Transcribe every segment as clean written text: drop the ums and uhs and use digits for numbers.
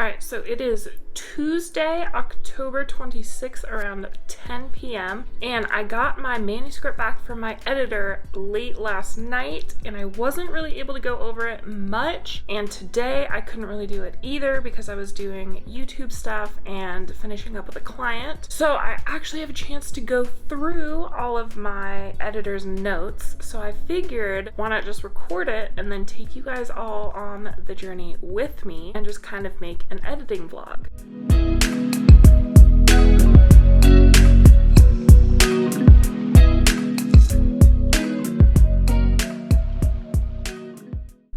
Alright, so it is Tuesday, October 26th around 10 p.m. and I got my manuscript back from my editor late last night and I wasn't really able to go over it much, and today I couldn't really do it either because I was doing YouTube stuff and finishing up with a client. So I actually have a chance to go through all of my editor's notes, so I figured why not just record it and then take you guys all on the journey with me and just kind of make an editing vlog.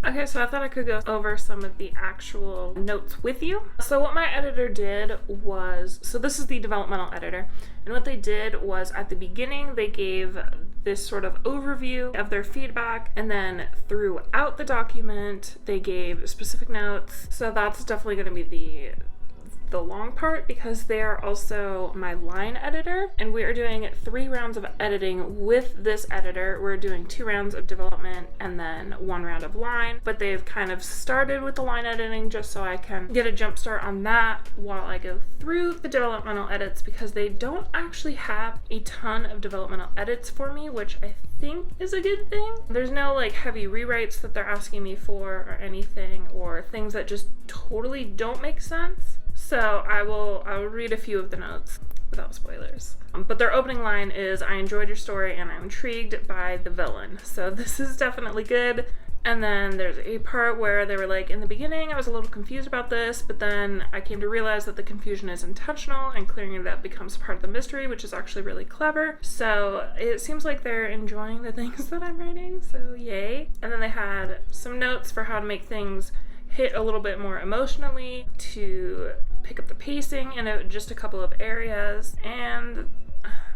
Okay, so I thought I could go over some of the actual notes with you. So what my editor did was, so this is the developmental editor, and what they did was at the beginning they gave this sort of overview of their feedback, and then throughout the document they gave specific notes. So that's definitely going to be the long part because they are also my line editor, and we are doing 3 rounds of editing with this editor. We're doing 2 rounds of development and then 1 round of line, but they've kind of started with the line editing just so I can get a jump start on that while I go through the developmental edits, because they don't actually have a ton of developmental edits for me, which I think is a good thing. There's no like heavy rewrites that they're asking me for or anything, or things that just totally don't make sense. So I'll read a few of the notes without spoilers. But their opening line is, "I enjoyed your story and I'm intrigued by the villain." So this is definitely good. And then there's a part where they were like, "In the beginning I was a little confused about this, but then I came to realize that the confusion is intentional and clearing that becomes part of the mystery," which is actually really clever. So it seems like they're enjoying the things that I'm writing, so yay. And then they had some notes for how to make things hit a little bit more emotionally, to pick up the pacing in just a couple of areas, and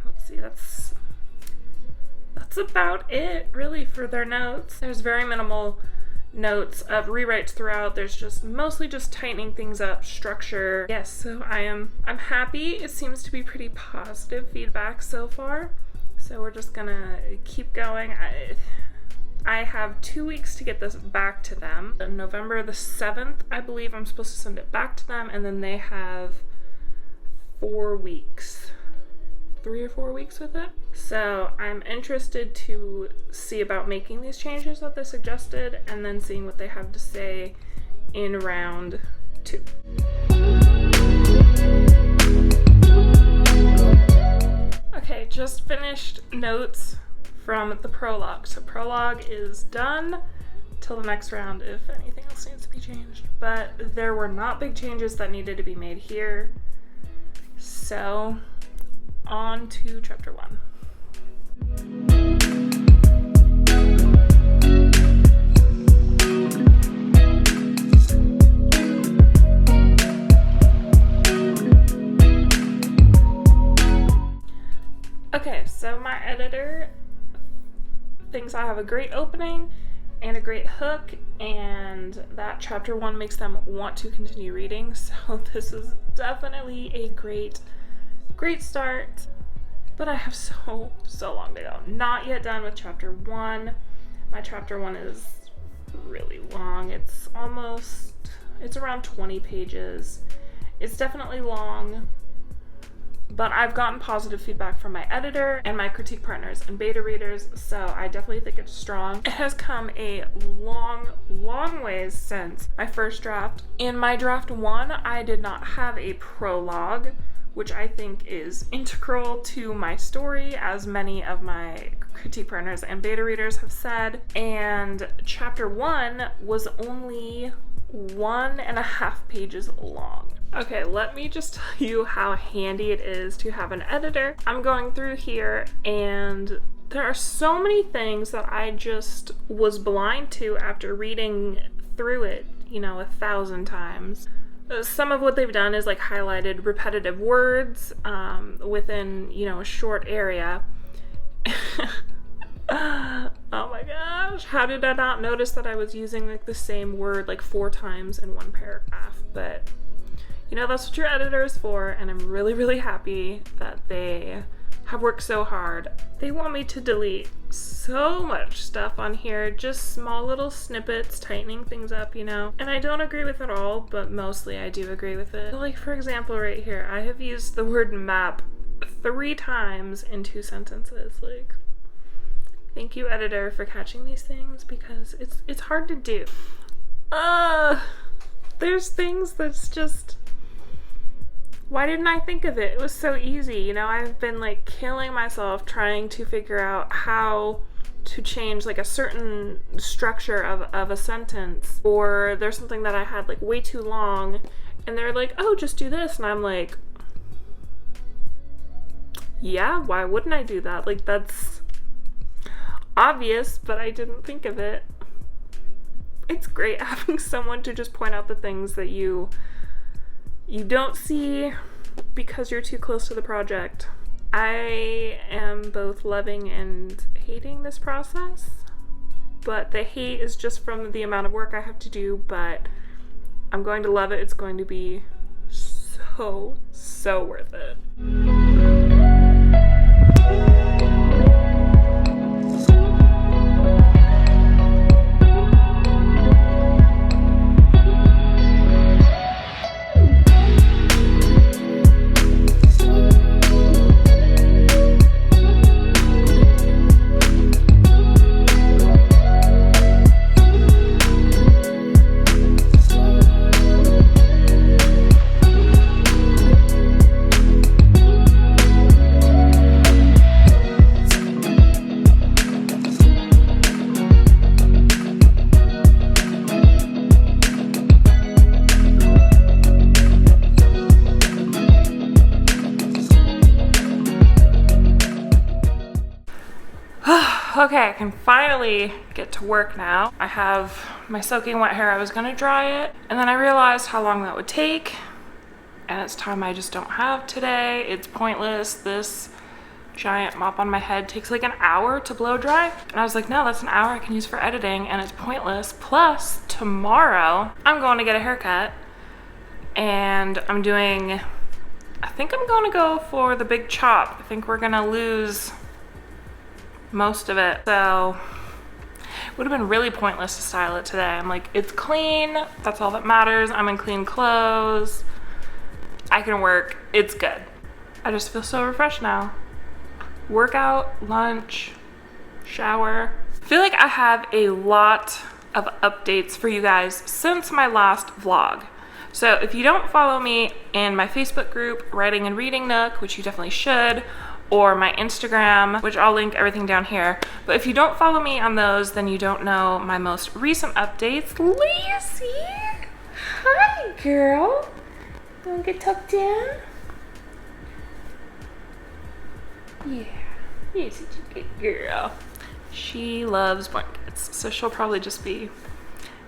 let's see, that's about it really for their notes. There's very minimal notes of rewrites throughout. There's just mostly just tightening things up, structure. Yes, so I'm happy. It seems to be pretty positive feedback so far, so we're just gonna keep going. I have 2 weeks to get this back to them. On November the 7th, I believe I'm supposed to send it back to them, and then they have 4 weeks. 3 or 4 weeks with it. So I'm interested to see about making these changes that they suggested, and then seeing what they have to say in round 2. Okay, just finished notes from the prologue. So prologue is done till the next round if anything else needs to be changed. But there were not big changes that needed to be made here. So on to chapter 1. Okay, so my editor thinks I have a great opening and a great hook, and that chapter 1 makes them want to continue reading, so this is definitely a great start. But I have so long to go. Not yet done with chapter 1. My chapter 1 is really long. It's around 20 pages. It's definitely long. But I've gotten positive feedback from my editor and my critique partners and beta readers, so I definitely think it's strong. It has come a long ways since my first draft. In my draft 1, I did not have a prologue, which I think is integral to my story, as many of my critique partners and beta readers have said. And chapter 1 was only 1.5 pages long. Okay, let me just tell you how handy it is to have an editor. I'm going through here and there are so many things that I just was blind to after reading through it, 1,000 times. Some of what they've done is like highlighted repetitive words within, a short area. Oh my gosh, how did I not notice that I was using like the same word like 4 times in one paragraph? But that's what your editor is for, and I'm really happy that they have worked so hard. They want me to delete so much stuff on here, just small little snippets, tightening things up, you know? And I don't agree with it all, but mostly I do agree with it. Like, for example, right here, I have used the word map 3 times in 2 sentences. Like, thank you, editor, for catching these things, because it's hard to do. There's things that's just, why didn't I think of it? It was so easy, you know? I've been like killing myself trying to figure out how to change like a certain structure of a sentence, or there's something that I had like way too long and they're like, oh, just do this, and I'm like, yeah, why wouldn't I do that? Like, that's obvious, but I didn't think of it. It's great having someone to just point out the things that you don't see because you're too close to the project. I am both loving and hating this process, but the hate is just from the amount of work I have to do, but I'm going to love it. It's going to be so worth it. Okay, I can finally get to work now. I have my soaking wet hair. I was gonna dry it, and then I realized how long that would take, and it's time I just don't have today. It's pointless. This giant mop on my head takes like an hour to blow dry, and I was like, no, that's an hour I can use for editing, and it's pointless. Plus, tomorrow, I'm going to get a haircut, and I think I'm gonna go for the big chop. I think we're gonna lose most of it, so it would have been really pointless to style it today. I'm like, it's clean, that's all that matters. I'm in clean clothes, I can work, it's good. I just feel so refreshed now. Workout, lunch, shower. I feel like I have a lot of updates for you guys since my last vlog. So if you don't follow me in my Facebook group, Writing and Reading Nook, which you definitely should, or my Instagram, which I'll link everything down here. But if you don't follow me on those, then you don't know my most recent updates. Lacey! Hi, girl. Wanna get tucked in? Yeah. You're such a good girl. She loves blankets, so she'll probably just be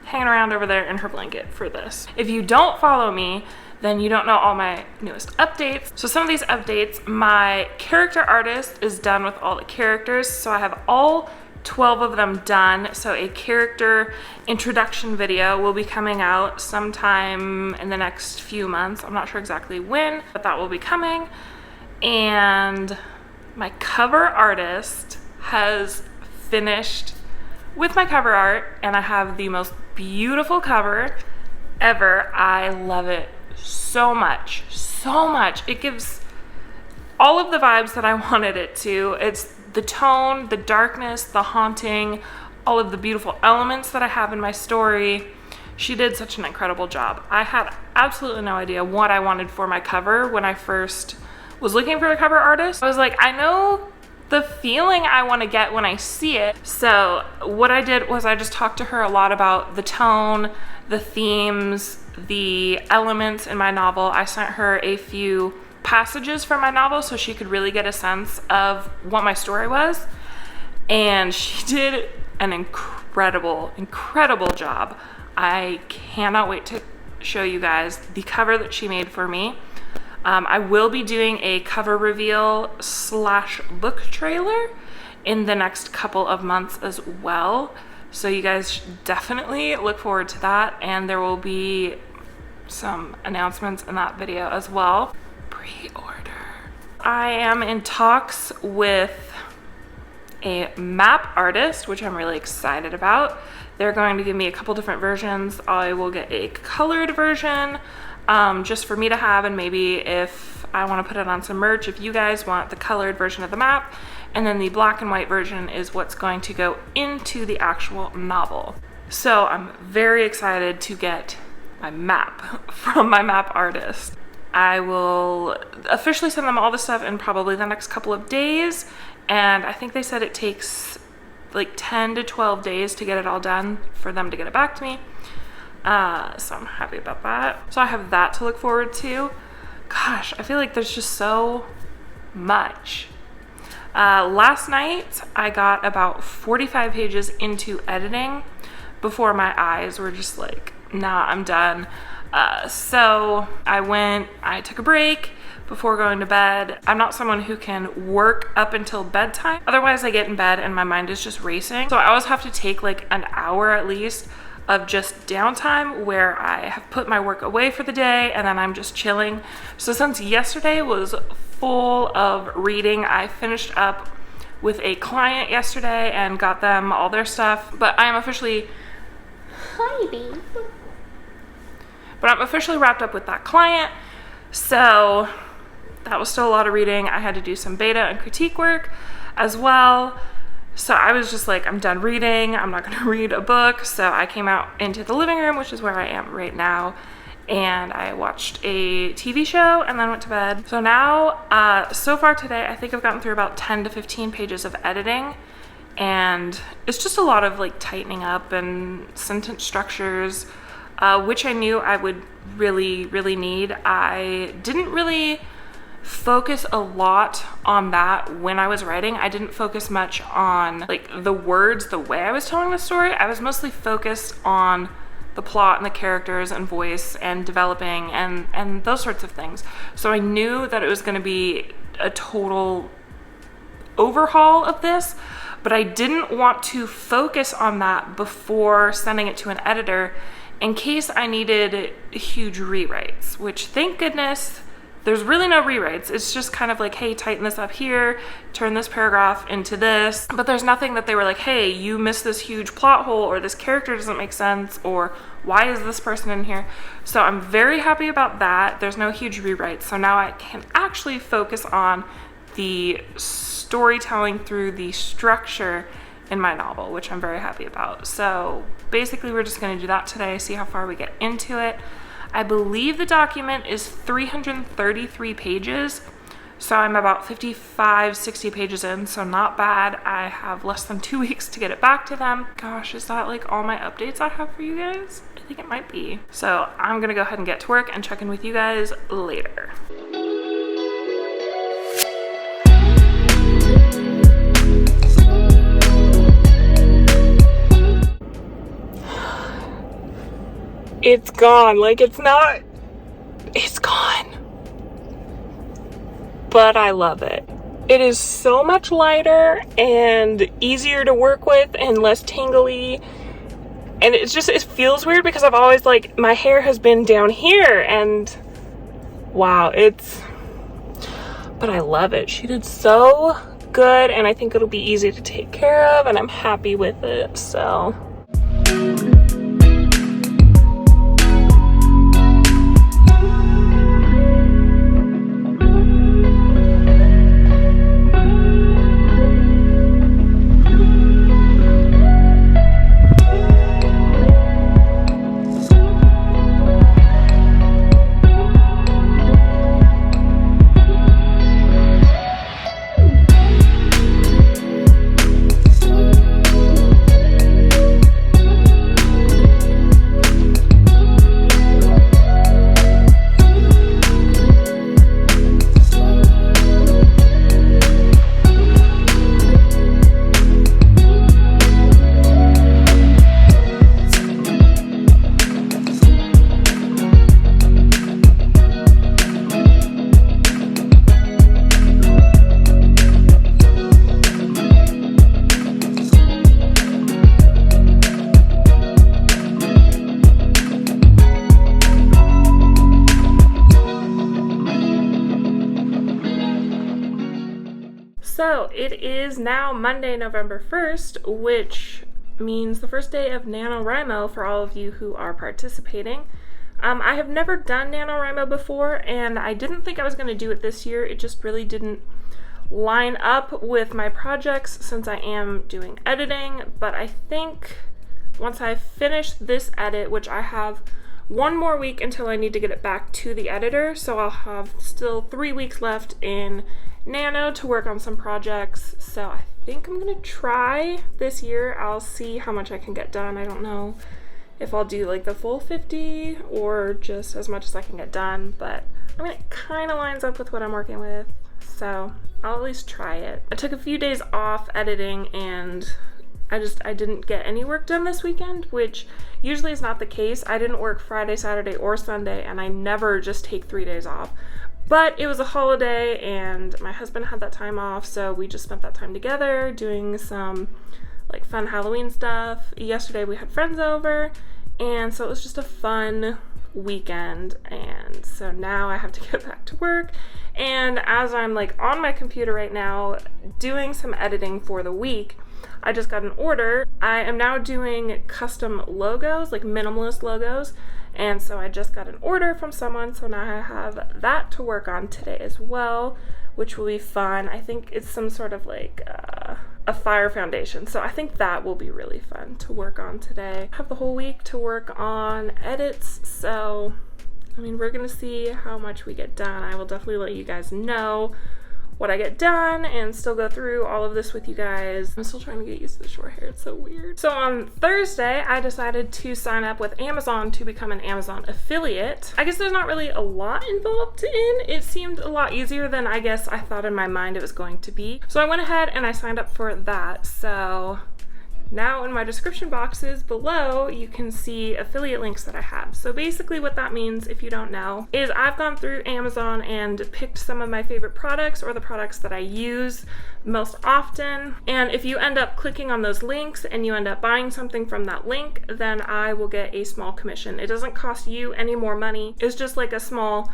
hanging around over there in her blanket for this. If you don't follow me, then you don't know all my newest updates. So some of these updates, my character artist is done with all the characters. So I have all 12 of them done. So a character introduction video will be coming out sometime in the next few months. I'm not sure exactly when, but that will be coming. And my cover artist has finished with my cover art, and I have the most beautiful cover ever. I love it so much. It gives all of the vibes that I wanted it to. It's the tone, the darkness, the haunting, all of the beautiful elements that I have in my story. She did such an incredible job. I had absolutely no idea what I wanted for my cover when I first was looking for a cover artist. I was like, I know the feeling I want to get when I see it. So what I did was I just talked to her a lot about the tone, the themes, the elements in my novel. I sent her a few passages from my novel so she could really get a sense of what my story was. And she did an incredible job. I cannot wait to show you guys the cover that she made for me. I will be doing a cover reveal / book trailer in the next couple of months as well. So you guys definitely look forward to that, and there will be some announcements in that video as well. Pre-order. I am in talks with a map artist, which I'm really excited about. They're going to give me a couple different versions. I will get a colored version just for me to have, and maybe if I want to put it on some merch, if you guys want the colored version of the map, and then the black and white version is what's going to go into the actual novel. So I'm very excited to get my map from my map artist. I will officially send them all the stuff in probably the next couple of days, and I think they said it takes like 10 to 12 days to get it all done for them to get it back to me. So I'm happy about that. So I have that to look forward to. Gosh, I feel like there's just so much. Last night I got about 45 pages into editing before my eyes were just like, nah, I'm done. So I took a break before going to bed. I'm not someone who can work up until bedtime. Otherwise I get in bed and my mind is just racing. So I always have to take like an hour at least of just downtime where I have put my work away for the day and then I'm just chilling. So since yesterday was full of reading, I finished up with a client yesterday and got them all their stuff, but I'm officially wrapped up with that client. So that was still a lot of reading. I had to do some beta and critique work as well. So I was just like, I'm done reading. I'm not going to read a book. So I came out into the living room, which is where I am right now, and I watched a TV show and then went to bed. So now, so far today, I think I've gotten through about 10 to 15 pages of editing, and it's just a lot of like tightening up and sentence structures, which I knew I would really, really need. I didn't really focus a lot on that when I was writing. I didn't focus much on like the words, the way I was telling the story. I was mostly focused on the plot and the characters and voice and developing and those sorts of things. So I knew that it was going to be a total overhaul of this, but I didn't want to focus on that before sending it to an editor in case I needed huge rewrites, which thank goodness there's really no rewrites. It's just kind of like, hey, tighten this up here, turn this paragraph into this. But there's nothing that they were like, hey, you missed this huge plot hole, or this character doesn't make sense, or why is this person in here? So I'm very happy about that. There's no huge rewrites. So now I can actually focus on the storytelling through the structure in my novel, which I'm very happy about. So basically we're just gonna do that today, see how far we get into it. I believe the document is 333 pages, so I'm about 55, 60 pages in, so not bad. I have less than 2 weeks to get it back to them. Gosh, is that like all my updates I have for you guys? I think it might be. So I'm gonna go ahead and get to work and check in with you guys later. It's gone. Like, it's gone. But I love it. It is so much lighter and easier to work with and less tangly. And it's just, it feels weird because I've always like, my hair has been down here and wow, but I love it. She did so good and I think it'll be easy to take care of and I'm happy with it, so. So it is now Monday, November 1st, which means the first day of NaNoWriMo for all of you who are participating. I have never done NaNoWriMo before, and I didn't think I was going to do it this year. It just really didn't line up with my projects since I am doing editing, but I think once I finish this edit, which I have one more week until I need to get it back to the editor, so I'll have still 3 weeks left in Nano to work on some projects, so I think I'm gonna try this year. I'll see how much I can get done. I don't know if I'll do like the full 50 or just as much as I can get done, but I mean, it kind of lines up with what I'm working with, so I'll at least try it. I took a few days off editing and I didn't get any work done this weekend, which usually is not the case. I didn't work Friday, Saturday, or Sunday, and I never just take 3 days off. But it was a holiday and my husband had that time off, so we just spent that time together doing some like fun Halloween stuff. Yesterday we had friends over, and so it was just a fun weekend, and so now I have to get back to work. And as I'm like on my computer right now doing some editing for the week, I just got an order. I am now doing custom logos, like minimalist logos, and so I just got an order from someone, so now I have that to work on today as well, which will be fun. I think it's some sort of like a fire foundation, so I think that will be really fun to work on today. I have the whole week to work on edits, so I mean, we're gonna see how much we get done. I will definitely let you guys know what I get done and still go through all of this with you guys. I'm still trying to get used to the short hair, it's so weird. So on Thursday, I decided to sign up with Amazon to become an Amazon affiliate. I guess there's not really a lot involved in. It seemed a lot easier than I guess I thought in my mind it was going to be. So I went ahead and I signed up for that. So now in my description boxes below, you can see affiliate links that I have. So basically what that means, if you don't know, is I've gone through Amazon and picked some of my favorite products or the products that I use most often. And if you end up clicking on those links and you end up buying something from that link, then I will get a small commission. It doesn't cost you any more money. It's just like a small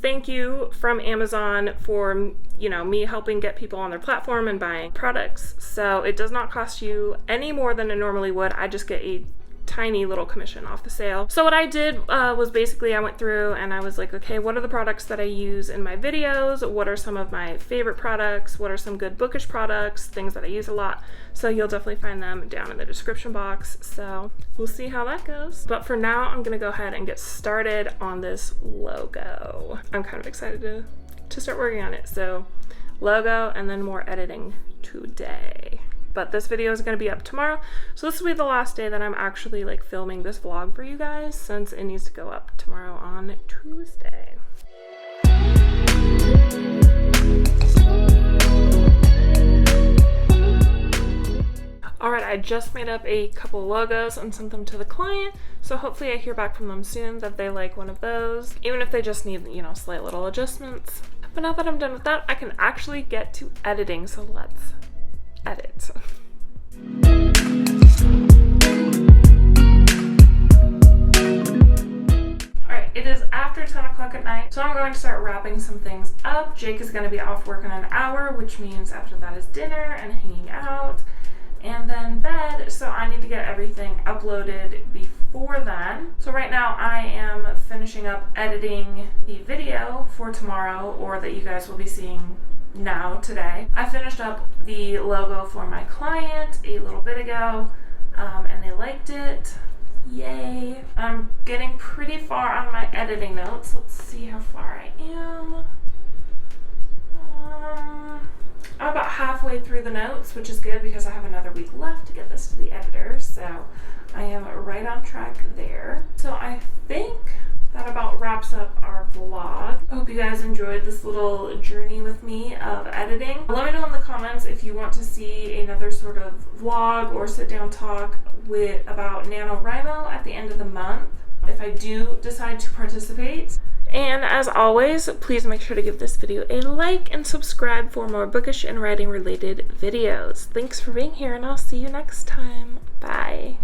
thank you from Amazon for, you know, me helping get people on their platform and buying products. So it does not cost you any more than it normally would. I just get a tiny little commission off the sale. So what I did was basically I went through and I was like, okay, what are the products that I use in my videos? What are some of my favorite products? What are some good bookish products? Things that I use a lot. So you'll definitely find them down in the description box. So we'll see how that goes. But for now, I'm gonna go ahead and get started on this logo. I'm kind of excited to start working on it. So logo and then more editing today. But this video is going to be up tomorrow, so this will be the last day that I'm actually like filming this vlog for you guys, since it needs to go up tomorrow on Tuesday. Alright, I just made up a couple logos and sent them to the client, so hopefully I hear back from them soon that they like one of those, even if they just need, you know, slight little adjustments. But now that I'm done with that, I can actually get to editing, so let's edit. Alright, it is after 10 o'clock at night, so I'm going to start wrapping some things up. Jake is going to be off work in an hour, which means after that is dinner and hanging out, and then bed, so I need to get everything uploaded before then. So right now I am finishing up editing the video for tomorrow, or that you guys will be seeing now today. I finished up the logo for my client a little bit ago, and they liked it. Yay. I'm getting pretty far on my editing notes. Let's see how far I am. I'm about halfway through the notes, which is good because I have another week left to get this to the editor, so I am right on track there. So I think that about wraps up our vlog. I hope you guys enjoyed this little journey with me of editing. Let me know in the comments if you want to see another sort of vlog or sit down talk about NaNoWriMo at the end of the month, if I do decide to participate. And as always, please make sure to give this video a like and subscribe for more bookish and writing related videos. Thanks for being here, and I'll see you next time. Bye.